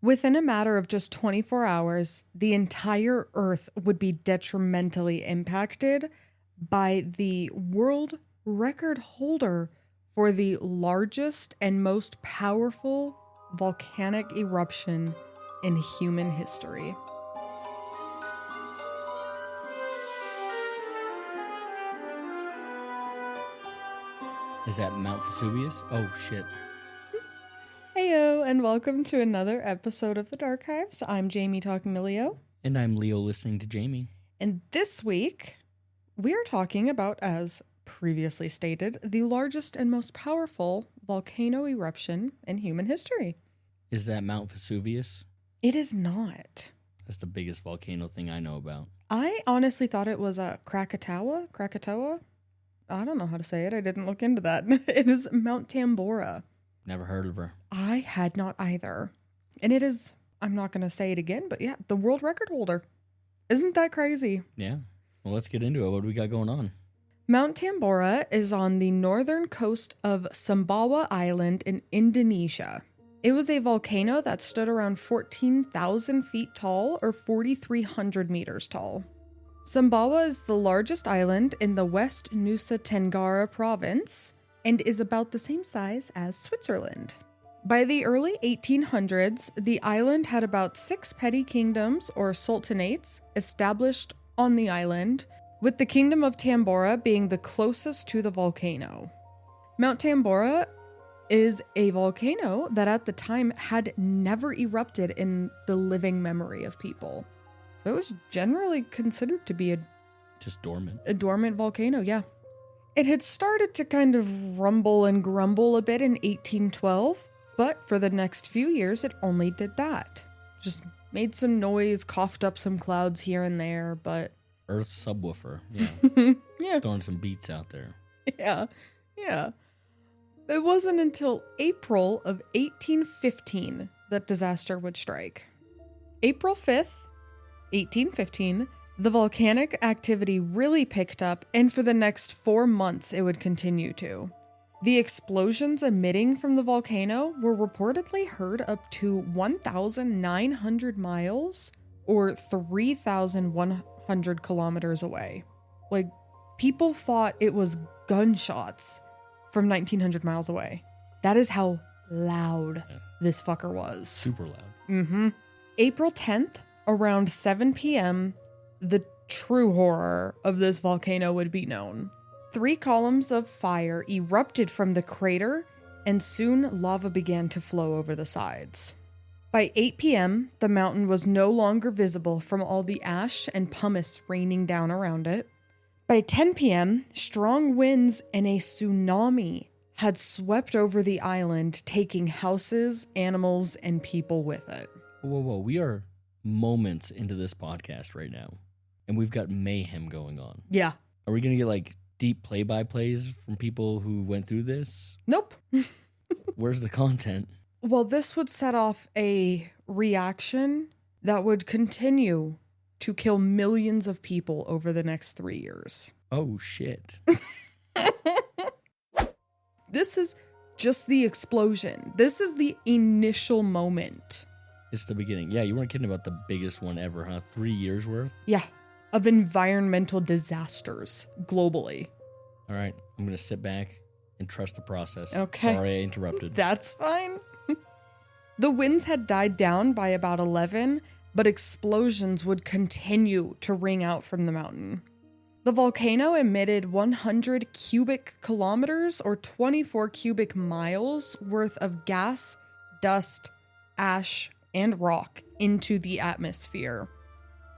Within a matter of just 24 hours, the entire Earth would be detrimentally impacted by the world record holder for the largest and most powerful volcanic eruption in human history. Is that Mount Vesuvius? Oh, shit. Heyo, and welcome to another episode of The Darchives. I'm Jamie talking to Leo. And I'm Leo listening to Jamie. And this week, we are talking about, as previously stated, the largest and most powerful volcano eruption in human history. Is that Mount Vesuvius? It is not. That's the biggest volcano thing I know about. I honestly thought it was a Krakatoa? I don't know how to say it. I didn't look into that. It is Mount Tambora. Never heard of her. I had not either. And it is, I'm not going to say it again, but yeah, the world record holder. Isn't that crazy? Yeah. Well, let's get into it. What do we got going on? Mount Tambora is on the northern coast of Sumbawa Island in Indonesia. It was a volcano that stood around 14,000 feet tall or 4,300 meters tall. Sumbawa is the largest island in the West Nusa Tenggara province and is about the same size as Switzerland. By the early 1800s, the island had about 6 petty kingdoms or sultanates established on the island, with the kingdom of Tambora being the closest to the volcano. Mount Tambora is a volcano that at the time had never erupted in the living memory of people. So it was generally considered to be Just dormant. a dormant volcano, yeah. It had started to kind of rumble and grumble a bit in 1812, but for the next few years it only did that. Just made some noise, coughed up some clouds here and there, but... Earth subwoofer. Yeah. Yeah. Throwing some beats out there. Yeah. It wasn't until April of 1815 that disaster would strike. April 5th, 1815, the volcanic activity really picked up, and for the next 4 months it would continue to. The explosions emitting from the volcano were reportedly heard up to 1,900 miles or 3,100 kilometers away. Like, people thought it was gunshots from 1,900 miles away. That is how loud this fucker was. Super loud. April 10th, around 7 p.m., the true horror of this volcano would be known. 3 columns of fire erupted from the crater, and soon lava began to flow over the sides. By 8 p.m., the mountain was no longer visible from all the ash and pumice raining down around it. By 10 p.m., strong winds and a tsunami had swept over the island, taking houses, animals, and people with it. Whoa. We are moments into this podcast right now, and we've got mayhem going on. Yeah. Are we going to get, like, deep play-by-plays from people who went through this? Nope. Where's the content? Well, this would set off a reaction that would continue to kill millions of people over the next 3 years. Oh, shit. This is just the explosion. This is the initial moment. It's the beginning. Yeah, you weren't kidding about the biggest one ever, huh? 3 years worth? Yeah, of environmental disasters globally. All right, I'm going to sit back and trust the process. Okay. Sorry I interrupted. That's fine. The winds had died down by about 11, but explosions would continue to ring out from the mountain. The volcano emitted 100 cubic kilometers or 24 cubic miles worth of gas, dust, ash, and rock into the atmosphere.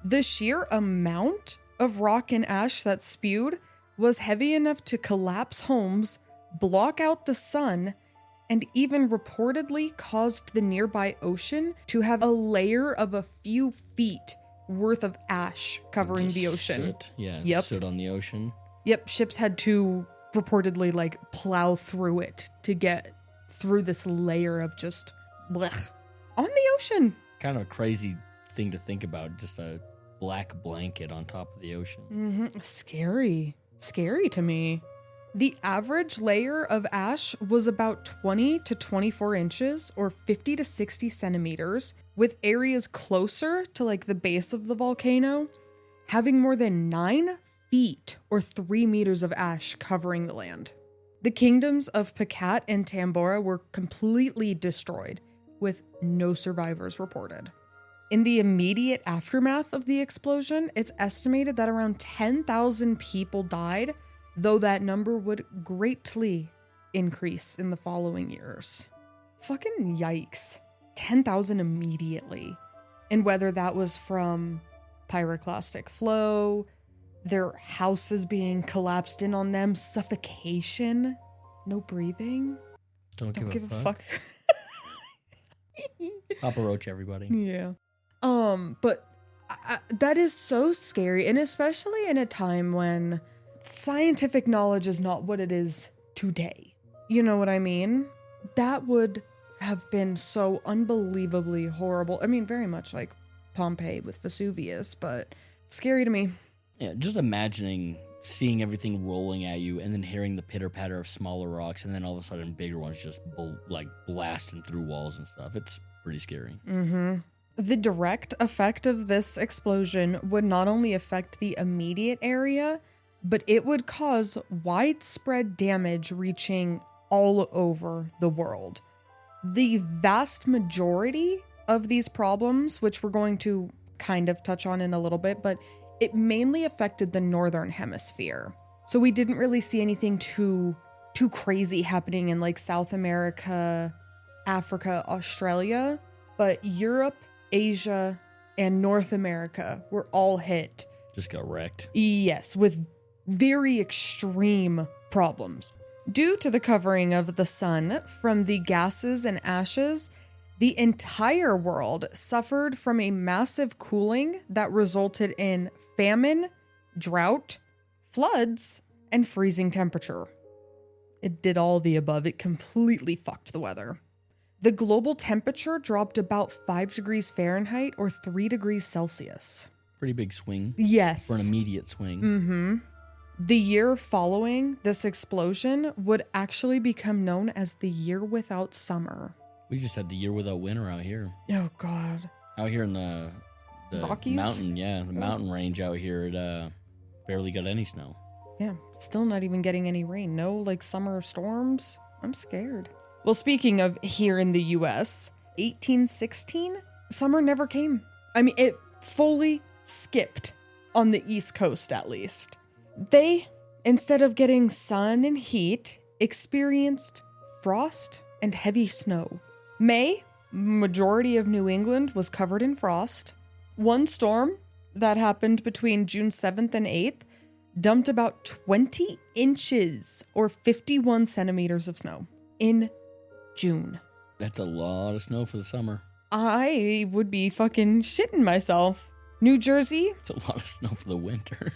The sheer amount of rock and ash that spewed was heavy enough to collapse homes, block out the sun, and even reportedly caused the nearby ocean to have a layer of a few feet worth of ash covering Just the ocean. Soot. Yeah, Yep. soot on the ocean. Yep, ships had to reportedly like plow through it to get through this layer of just blech on the ocean. Kind of a crazy thing to think about, just a black blanket on top of the ocean. Scary to me. The average layer of ash was about 20 to 24 inches or 50 to 60 centimeters, with areas closer to like the base of the volcano having more than 9 feet or 3 meters of ash covering the land. The kingdoms of Phuket and Tambora were completely destroyed, with no survivors reported. In the immediate aftermath of the explosion, it's estimated that around 10,000 people died, though that number would greatly increase in the following years. Fucking yikes. 10,000 immediately. And whether that was from pyroclastic flow, their houses being collapsed in on them, suffocation, no breathing. Don't give a fuck. Papa Roach, everybody. Yeah. But that is so scary, and especially in a time when scientific knowledge is not what it is today. You know what I mean? That would have been so unbelievably horrible. I mean, very much like Pompeii with Vesuvius, but scary to me. Yeah, just imagining seeing everything rolling at you and then hearing the pitter-patter of smaller rocks and then all of a sudden bigger ones just blasting through walls and stuff. It's pretty scary. Mm-hmm. The direct effect of this explosion would not only affect the immediate area, but it would cause widespread damage reaching all over the world. The vast majority of these problems, which we're going to kind of touch on in a little bit, but it mainly affected the northern hemisphere. So we didn't really see anything too crazy happening in like South America, Africa, Australia, but Europe, Asia, and North America were all hit. Just got wrecked. Yes, with very extreme problems. Due to the covering of the sun from the gases and ashes, the entire world suffered from a massive cooling that resulted in famine, drought, floods, and freezing temperature. It did all the above. It completely fucked the weather. The global temperature dropped about 5 degrees Fahrenheit or 3 degrees Celsius. Pretty big swing. Yes. For an immediate swing. Mm-hmm. The year following this explosion would actually become known as the year without summer. We just had the year without winter out here. Oh, God. Out here in the Rockies? Mountain, mountain range out here, it barely got any snow. Yeah, still not even getting any rain. No, like, summer storms. I'm scared. Well, speaking of here in the U.S., 1816, summer never came. I mean, it fully skipped on the East Coast, at least. They, instead of getting sun and heat, experienced frost and heavy snow. May, majority of New England was covered in frost. One storm that happened between June 7th and 8th dumped about 20 inches or 51 centimeters of snow in June. That's a lot of snow for the summer. I would be fucking shitting myself. New Jersey. It's a lot of snow for the winter.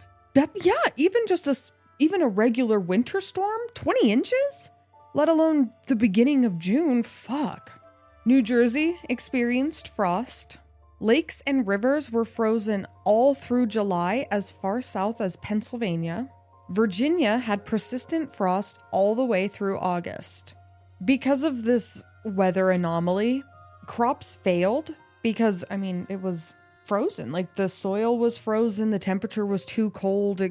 Even a regular winter storm, 20 inches? Let alone the beginning of June, fuck. New Jersey experienced frost. Lakes and rivers were frozen all through July as far south as Pennsylvania. Virginia had persistent frost all the way through August. Because of this weather anomaly, crops failed because, I mean, it was frozen. Like, the soil was frozen, the temperature was too cold.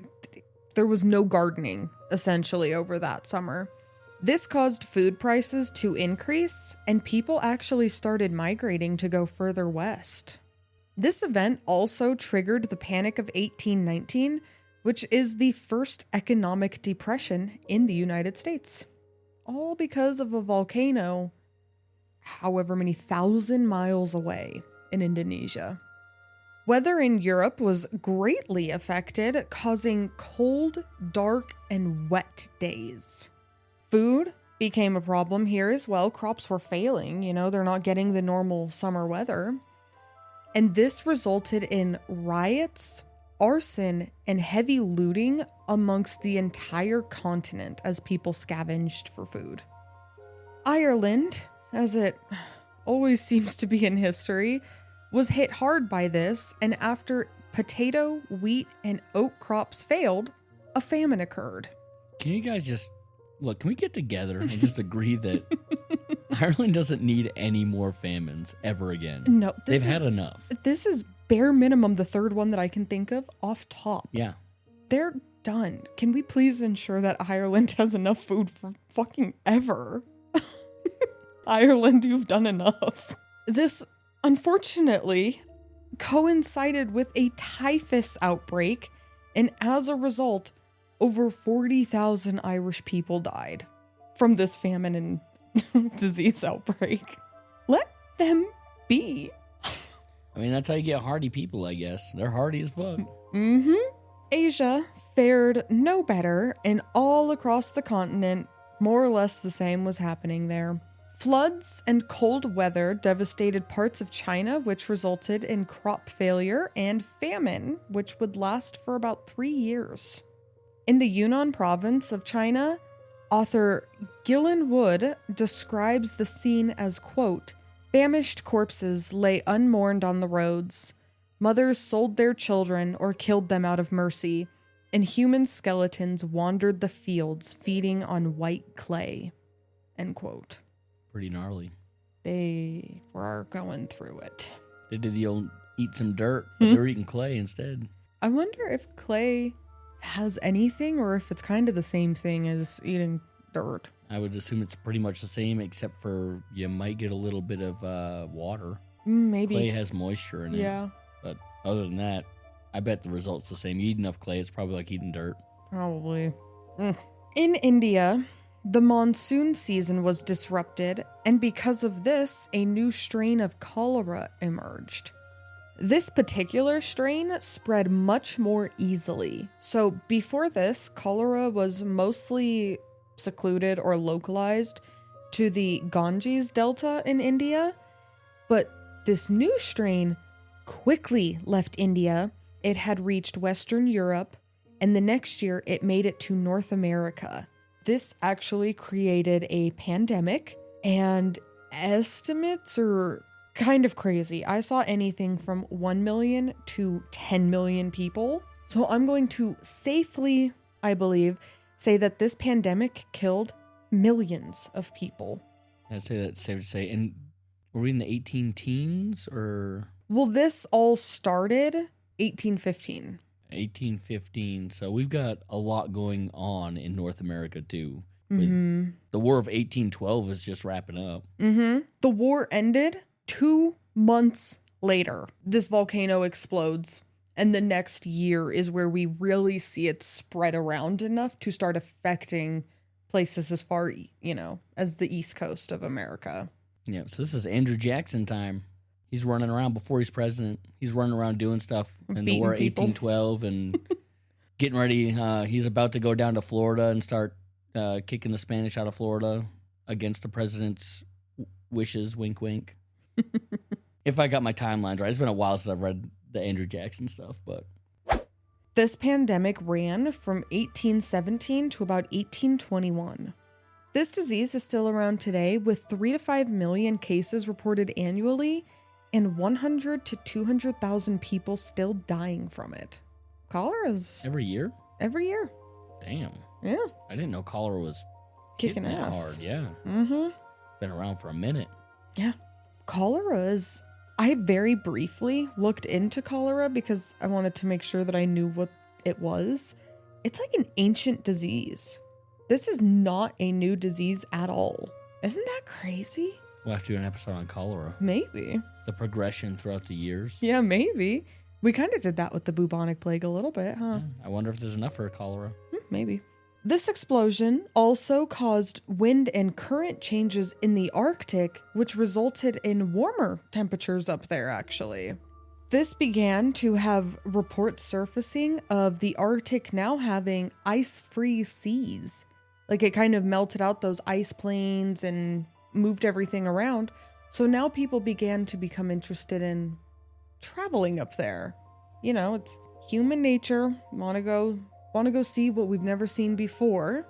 There was no gardening, essentially, over that summer. This caused food prices to increase, and people actually started migrating to go further west. This event also triggered the Panic of 1819, which is the first economic depression in the United States. All because of a volcano however many thousand miles away in Indonesia. Weather in Europe was greatly affected, causing cold, dark, and wet days. Food became a problem here as well. Crops were failing, they're not getting the normal summer weather. And this resulted in riots, arson, and heavy looting amongst the entire continent as people scavenged for food. Ireland, as it always seems to be in history, was hit hard by this, and after potato, wheat, and oat crops failed, a famine occurred. can you guys just look? Can we get together and just agree that Ireland doesn't need any more famines ever again? No, they've had enough. This is bare minimum the third one that I can think of off top. Yeah, they're done. Can we please ensure that Ireland has enough food for fucking ever? Ireland, you've done enough. This, unfortunately, coincided with a typhus outbreak, and as a result, over 40,000 Irish people died from this famine and disease outbreak. Let them be. I mean, that's how you get hardy people, I guess. They're hardy as fuck. Mm-hmm. Asia fared no better, and all across the continent, more or less the same was happening there. Floods and cold weather devastated parts of China, which resulted in crop failure and famine, which would last for about 3 years. In the Yunnan province of China, author Gillian Wood describes the scene as, quote, "Famished corpses lay unmourned on the roads. Mothers sold their children or killed them out of mercy, and human skeletons wandered the fields feeding on white clay." End quote. Pretty gnarly. They were going through it. They did the old eat some dirt, but they're eating clay instead. I wonder if clay has anything, or if it's kind of the same thing as eating dirt. I would assume it's pretty much the same, except for you might get a little bit of water. Maybe. Clay has moisture in it. Yeah. But other than that, I bet the result's the same. You eat enough clay, it's probably like eating dirt. Probably. In India, the monsoon season was disrupted, and because of this, a new strain of cholera emerged. This particular strain spread much more easily. So before this, cholera was mostly secluded or localized to the Ganges Delta in India, but this new strain quickly left India. It had reached Western Europe, and the next year it made it to North America. This actually created a pandemic, and estimates are kind of crazy. I saw anything from 1 million to 10 million people. So I'm going to safely, I believe, say that this pandemic killed millions of people. I'd say that's safe to say. And were we in the 18 teens or? Well, this all started 1815. 1815. So we've got a lot going on in North America too. With the War of 1812 is just wrapping up. The war ended 2 months later. This volcano explodes, and the next year is where we really see it spread around enough to start affecting places as far, as the East Coast of America. Yeah, so this is Andrew Jackson time. He's running around before he's president. He's running around doing stuff in the War of 1812 and getting ready. He's about to go down to Florida and start kicking the Spanish out of Florida against the president's wishes. Wink, wink. If I got my timelines right. It's been a while since I've read the Andrew Jackson stuff, but this pandemic ran from 1817 to about 1821. This disease is still around today, with 3 to 5 million cases reported annually and 100 to 200,000 people still dying from it. Cholera is every year? Every year. Damn. Yeah. I didn't know cholera was kicking ass. Hard. Yeah. Been around for a minute. Yeah. Cholera is... I very briefly looked into cholera because I wanted to make sure that I knew what it was. It's like an ancient disease. This is not a new disease at all. Isn't that crazy? We'll have to do an episode on cholera. Maybe. The progression throughout the years. Yeah, maybe. We kind of did that with the bubonic plague a little bit, huh? Yeah, I wonder if there's enough for cholera. Maybe. This explosion also caused wind and current changes in the Arctic, which resulted in warmer temperatures up there, actually. This began to have reports surfacing of the Arctic now having ice-free seas. Like, it kind of melted out those ice plains and moved everything around. So now people began to become interested in traveling up there. It's human nature. Want to go see what we've never seen before.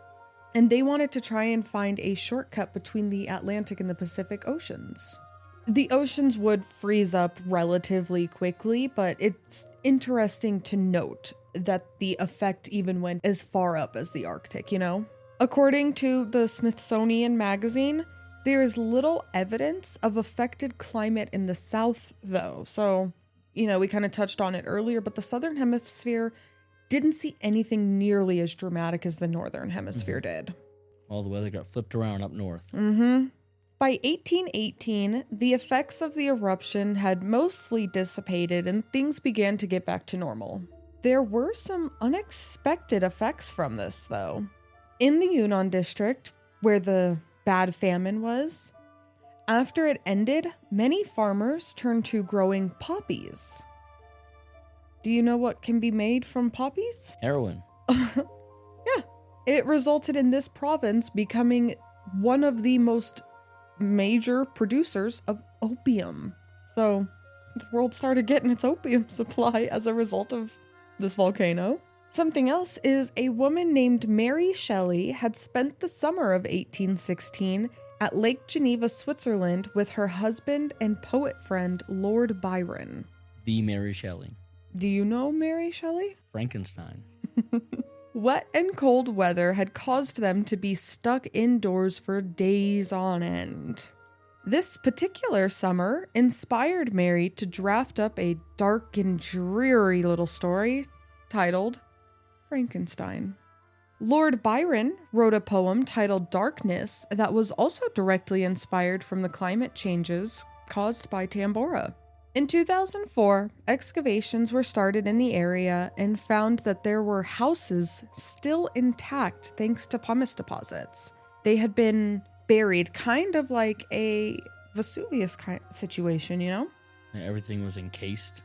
And they wanted to try and find a shortcut between the Atlantic and the Pacific Oceans. The oceans would freeze up relatively quickly, but it's interesting to note that the effect even went as far up as the Arctic, you know? According to the Smithsonian Magazine, there is little evidence of affected climate in the south, though. So, you know, we kind of touched on it earlier, but the southern hemisphere didn't see anything nearly as dramatic as the northern hemisphere did. All the weather got flipped around up north. By 1818, the effects of the eruption had mostly dissipated and things began to get back to normal. There were some unexpected effects from this, though. In the Yunnan district, where the bad famine was, after it ended, many farmers turned to growing poppies. Do you know what can be made from poppies? Heroin. Yeah. It resulted in this province becoming one of the most major producers of opium. So the world started getting its opium supply as a result of this volcano. Something else is a woman named Mary Shelley had spent the summer of 1816 at Lake Geneva, Switzerland with her husband and poet friend Lord Byron. The Mary Shelley. Do you know Mary Shelley? Frankenstein. Wet and cold weather had caused them to be stuck indoors for days on end. This particular summer inspired Mary to draft up a dark and dreary little story titled Frankenstein. Lord Byron wrote a poem titled Darkness that was also directly inspired from the climate changes caused by Tambora. In 2004, excavations were started in the area and found that there were houses still intact thanks to pumice deposits. They had been buried kind of like a Vesuvius kind of situation, you know? Everything was encased.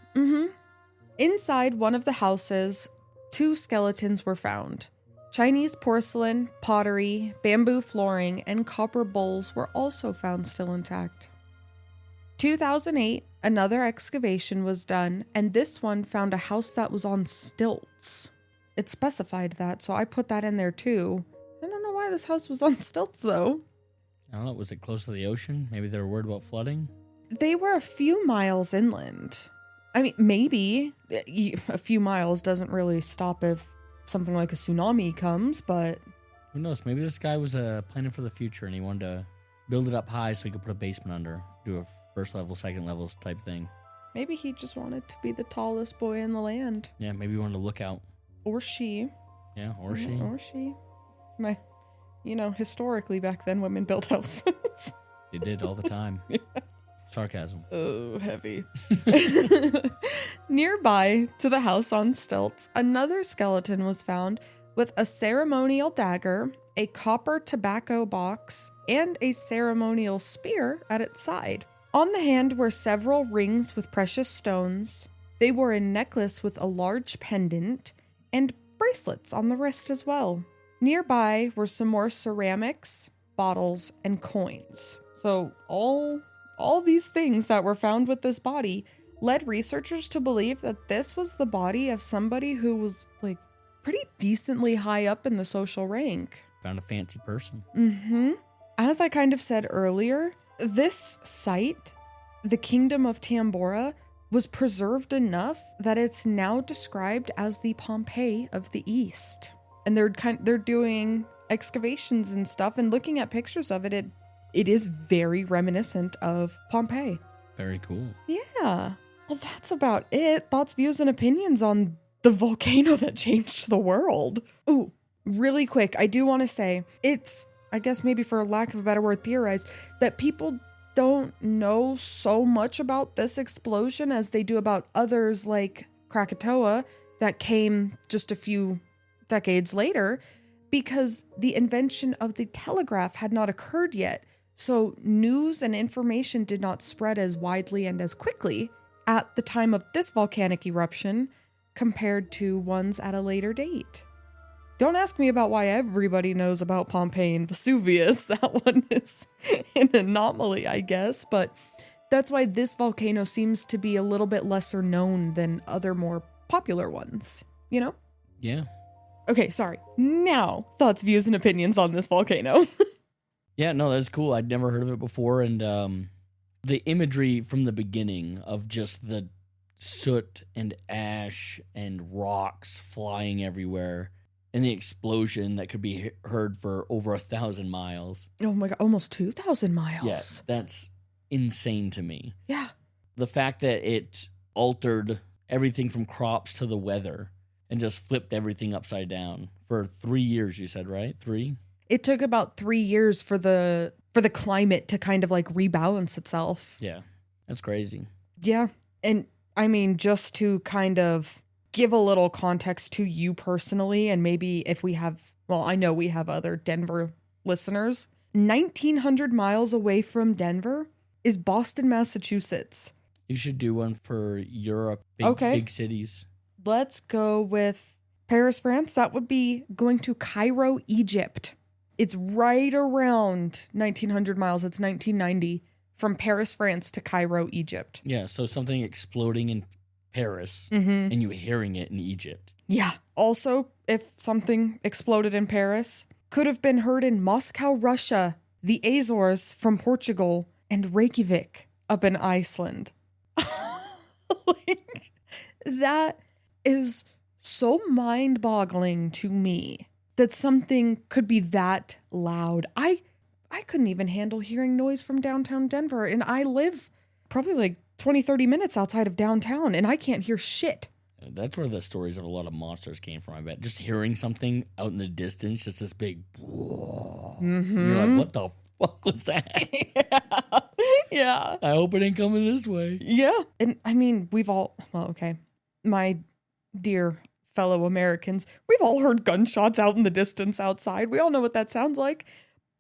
Inside one of the houses, 2 skeletons were found. Chinese porcelain, pottery, bamboo flooring, and copper bowls were also found still intact. 2008, another excavation was done, and this one found a house that was on stilts. It specified that, so I put that in there too. I don't know why this house was on stilts, though. I don't know, was it close to the ocean? Maybe they were worried about flooding? They were a few miles inland. I mean, maybe. A few miles doesn't really stop if something like a tsunami comes, but... Who knows? Maybe this guy was planning for the future and he wanted to build it up high so he could put a basement under. Do a first level, second levels type thing. Maybe he just wanted to be the tallest boy in the land. Yeah, maybe he wanted to look out. Or she. Yeah, or she. Or she. You know, historically back then, women built houses. They did all the time. Yeah. Sarcasm. Oh, heavy. Nearby to the house on stilts, another skeleton was found with a ceremonial dagger, a copper tobacco box, and a ceremonial spear at its side. On the hand were several rings with precious stones. They wore a necklace with a large pendant and bracelets on the wrist as well. Nearby were some more ceramics, bottles, and coins. So all these things that were found with this body led researchers to believe that this was the body of somebody who was like pretty decently high up in the social rank. Found a fancy person. As I kind of said earlier, this site, the Kingdom of Tambora, was preserved enough that it's now described as the Pompeii of the East. And they're doing excavations and stuff, and looking at pictures of it, it is very reminiscent of Pompeii. Very cool. Yeah. Well, that's about it. Thoughts, views, and opinions on the volcano that changed the world. Ooh, really quick, I do want to say, it's, I guess maybe for lack of a better word, theorized, that people don't know so much about this explosion as they do about others like Krakatoa that came just a few decades later, because the invention of the telegraph had not occurred yet. So news and information did not spread as widely and as quickly at the time of this volcanic eruption compared to ones at a later date. Don't ask me about why everybody knows about Pompeii and Vesuvius. That one is an anomaly, I guess, but that's why this volcano seems to be a little bit lesser known than other more popular ones, you know? Yeah. Okay, sorry. Now, thoughts, views, and opinions on this volcano. Yeah, no, that's cool. I'd never heard of it before, and the imagery from the beginning of just the soot and ash and rocks flying everywhere, and the explosion that could be heard for over 1,000 miles. Oh my God, almost 2,000 miles. Yes, that's insane to me. Yeah. The fact that it altered everything from crops to the weather and just flipped everything upside down for 3 years, you said, right? 3? It took about 3 years for the climate to kind of like rebalance itself. Yeah, that's crazy. Yeah. And I mean, just to kind of give a little context to you personally, and maybe if we have, well, I know we have other Denver listeners. 1,900 miles away from Denver is Boston, Massachusetts. You should do one for Europe, big cities. Let's go with Paris, France. That would be going to Cairo, Egypt. It's right around 1,900 miles. It's 1990 from Paris, France to Cairo, Egypt. Yeah, so something exploding in Paris and you hearing it in Egypt. Yeah. Also, if something exploded in Paris, could have been heard in Moscow, Russia, the Azores from Portugal, and Reykjavik up in Iceland. Like, that is so mind-boggling to me that something could be that loud. I couldn't even handle hearing noise from downtown Denver, and I live probably like 20, 30 minutes outside of downtown, and I can't hear shit. That's where the stories of a lot of monsters came from, I bet. Just hearing something out in the distance, just this big... You're like, what the fuck was that? Yeah. I hope it ain't coming this way. Yeah. And I mean, my dear fellow Americans, we've all heard gunshots out in the distance outside. We all know what that sounds like.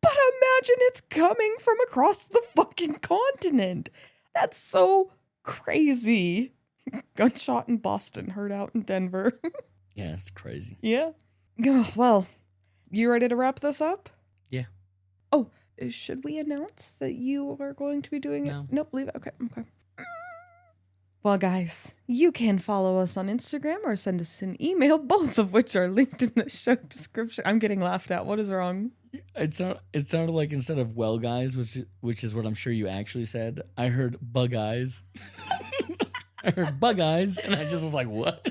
But imagine it's coming from across the fucking continent. That's so crazy. Gunshot in Boston, heard out in Denver. Yeah, it's crazy. Yeah. Well, you ready to wrap this up? Yeah. Oh, should we announce that you are going to be doing it? Nope, leave it. Okay. Well, guys, you can follow us on Instagram or send us an email, both of which are linked in the show description. I'm getting laughed at. What is wrong? It sounded like instead of well guys, which is what I'm sure you actually said, I heard bug eyes. I heard bug eyes, and I just was like, what?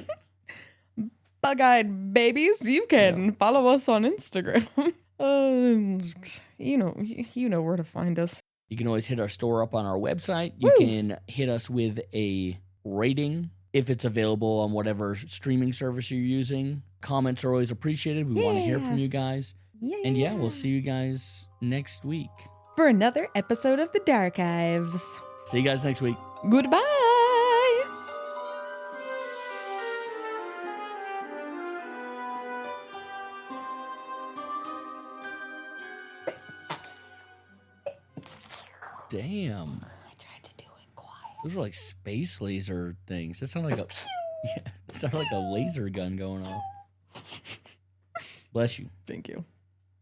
Bug-eyed babies, you can follow us on Instagram. You know where to find us. You can always hit our store up on our website. You can hit us with a rating if it's available on whatever streaming service you're using. Comments are always appreciated. We want to hear from you guys. Yeah. And we'll see you guys next week for another episode of the Darchives. See you guys next week. Goodbye. Damn. I tried to do it quiet. Those are like space laser things. It sounded like it sounded like a laser gun going off. Bless you. Thank you.